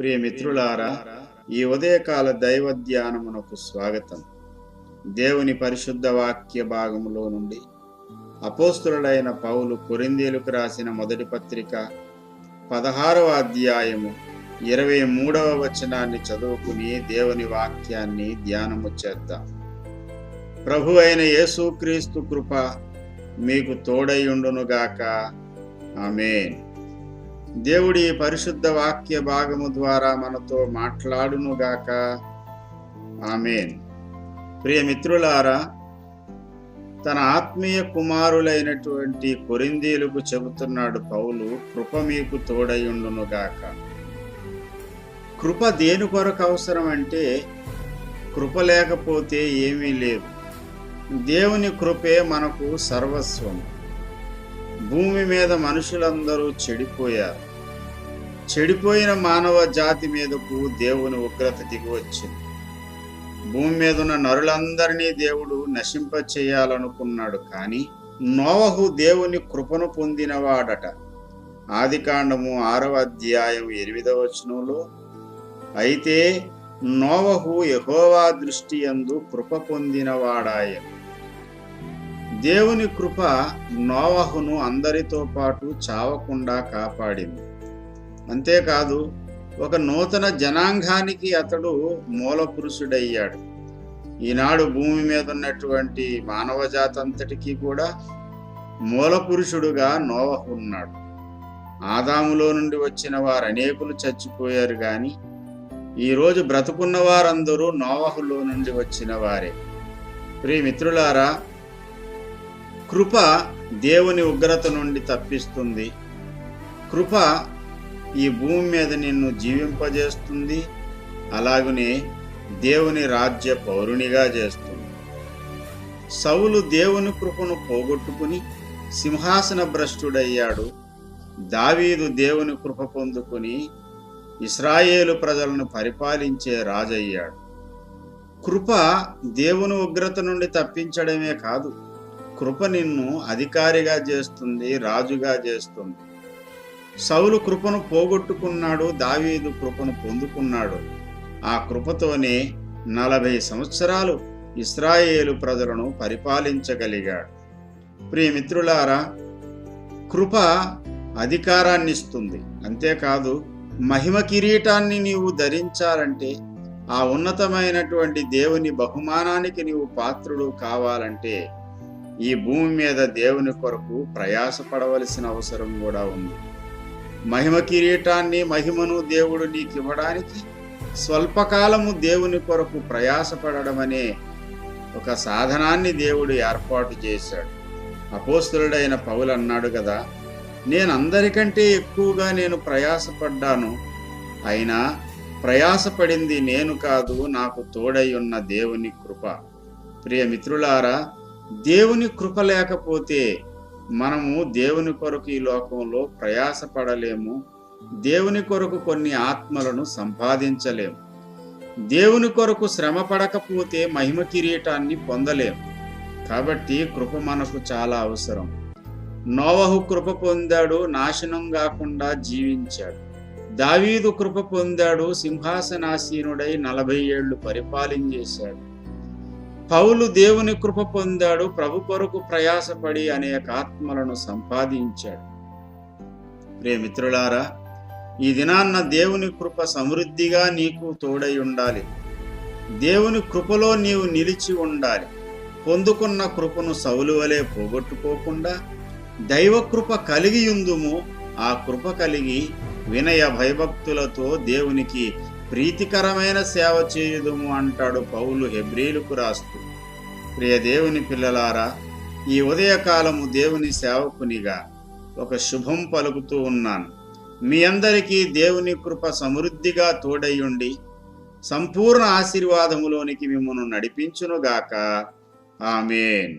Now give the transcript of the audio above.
ప్రియమిత్రులారా, ఈ ఉదయకాల దైవ ధ్యానమునకు స్వాగతం. దేవుని పరిశుద్ధ వాక్య భాగములో నుండి అపోస్తులుడైన పౌలు కొరింథీయులకు రాసిన మొదటి పత్రిక 16వ అధ్యాయము 23వ వచనాన్ని చదువుకుని దేవుని వాక్యాన్ని ధ్యానము చేద్దాం. ప్రభు అయిన యేసుక్రీస్తు కృప మీకు తోడైయుండునుగాక. ఆమేన్. దేవుడి పరిశుద్ధ వాక్య భాగము ద్వారా మనతో మాట్లాడునుగాక. ఆమేన్. ప్రియమిత్రులారా, తన ఆత్మీయ కుమారులైనటువంటి కొరింథీయులకు చెబుతున్నాడు పౌలు, కృప మీకు తోడైయుండునుగాక. కృప దేని కొరకు అవసరం అంటే, కృప లేకపోతే ఏమీ లేదు. దేవుని కృపే మనకు సర్వస్వం. భూమి మీద మనుషులందరూ చెడిపోయారు. చెడిపోయిన మానవ జాతి మీదకు దేవుని ఉగ్రత దిగి వచ్చింది. భూమి మీద ఉన్న నరులందరినీ దేవుడు నశింప చేయాలనుకున్నాడు. కానీ నోవహు దేవుని కృపను పొందినవాడట. ఆదికాండము 6వ అధ్యాయం 8వ వచనంలో, అయితే నోవహు యెహోవా దృష్టి యందు కృప పొందినవాడాయెను. దేవుని కృప నోవహును అందరితో పాటు చావకుండా కాపాడింది. అంతేకాదు, ఒక నూతన జనాంగానికి అతడు మూల పురుషుడయ్యాడు. ఈనాడు భూమి మీద ఉన్నటువంటి మానవ జాతి అంతటికీ కూడా మూల పురుషుడుగా నోవహు ఉన్నాడు. ఆదాములో నుండి వచ్చిన వారు అనేకులు చచ్చిపోయారు, కానీ ఈరోజు బ్రతుకున్న వారందరూ నోవహులో నుండి వచ్చిన వారే. ప్రియమిత్రులారా, కృప దేవుని ఉగ్రత నుండి తప్పిస్తుంది. కృప ఈ భూమి మీద నిన్ను జీవింపజేస్తుంది. అలాగనే దేవుని రాజ్య పౌరునిగా చేస్తుంది. సౌలు దేవుని కృపను పోగొట్టుకుని సింహాసన భ్రష్టుడయ్యాడు. దావీదు దేవుని కృప పొందుకుని ఇశ్రాయేలు ప్రజలను పరిపాలించే రాజయ్యాడు. కృప దేవుని ఉగ్రత నుండి తప్పించడమే కాదు, కృప నిన్ను అధికారిగా చేస్తుంది, రాజుగా చేస్తుంది. సౌలు కృపను పోగొట్టుకున్నాడు, దావీదు కృపను పొందుకున్నాడు. ఆ కృపతోనే 40 సంవత్సరాలు ఇశ్రాయేలు ప్రజలను పరిపాలించగలిగాడు. ప్రియమిత్రులారా, కృప అధికారాన్ని ఇస్తుంది. అంతేకాదు, మహిమ కిరీటాన్ని నీవు ధరించాలంటే, ఆ ఉన్నతమైనటువంటి దేవుని బహుమానానికి నీవు పాత్రుడు కావాలంటే, ఈ భూమి మీద దేవుని కొరకు ప్రయాసపడవలసిన అవసరం కూడా ఉంది. మహిమ కిరీటాన్ని, మహిమను దేవుడు నీకు ఇవ్వడానికి స్వల్పకాలము దేవుని కొరకు ప్రయాసపడడం అనే ఒక సాధనాన్ని దేవుడు ఏర్పాటు చేశాడు. అపోస్తులుడైన పౌలు అన్నాడు కదా, నేను అందరికంటే ఎక్కువగా నేను ప్రయాసపడ్డాను, అయినా ప్రయాసపడింది నేను కాదు, నాకు తోడై ఉన్న దేవుని కృప. ప్రియమిత్రులారా, దేవుని కృప లేకపోతే మనము దేవుని కొరకు ఈ లోకంలో ప్రయాసపడలేము. దేవుని కొరకు కొన్ని ఆత్మలను సంపాదించలేము. దేవుని కొరకు శ్రమ పడకపోతే మహిమ కిరీటాన్ని పొందలేము. కాబట్టి కృప మనకు చాలా అవసరం. నోవహు కృప పొందాడు, నాశనం కాకుండా జీవించాడు. దావీదు కృప పొందాడు, సింహాసనాసీనుడై 40 ఏళ్లు పరిపాలించేశాడు. పౌలు దేవుని కృప పొందాడు, ప్రభు కొరకు ప్రయాసపడి అనేక ఆత్మలను సంపాదించాడు. ప్రియమిత్రులారా, ఈ దినాన్న దేవుని కృప సమృద్ధిగా నీకు తోడై ఉండాలి. దేవుని కృపలో నీవు నిలిచి ఉండాలి. పొందుకున్న కృపను సౌలు వలె పోగొట్టుకోకుండా దైవ కృప కలిగి ఉందుము. ఆ కృప కలిగి వినయ భయభక్తులతో దేవునికి ప్రీతికరమైన సేవ చేయుదుము అంటాడు పౌలు హెబ్రీయులకు రాస్తూ. ప్రియ దేవుని పిల్లలారా, ఈ ఉదయకాలము దేవుని సేవకునిగా ఒక శుభం పలుకుతూ ఉన్నాను. మీ అందరికీ దేవుని కృప సమృద్ధిగా తోడయ్యుండి సంపూర్ణ ఆశీర్వాదములోనికి మిమ్మల్ని నడిపించునుగాక. ఆమేన్.